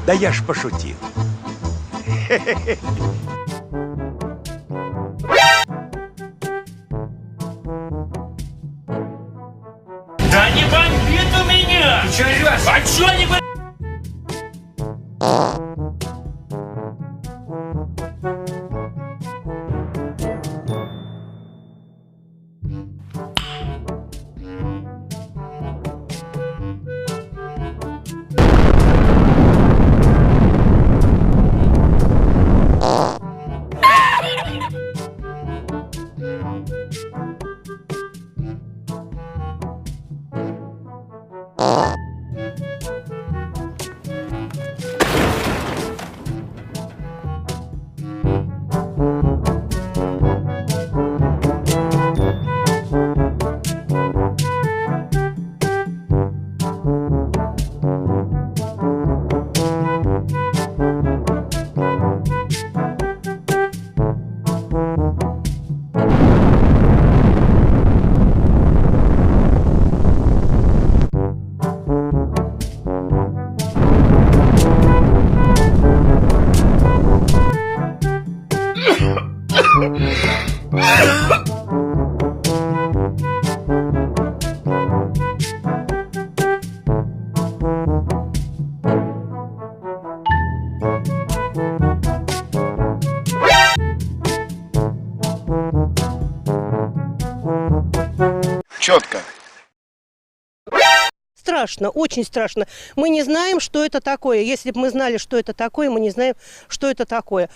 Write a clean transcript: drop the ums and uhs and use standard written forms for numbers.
Да я ж пошутил. Да не бомбит у меня! Ты чё орёшь? А чё не бомбит? Четко. Страшно, очень страшно. Мы не знаем, что это такое. Если бы мы знали, что это такое, мы не знаем, что это такое.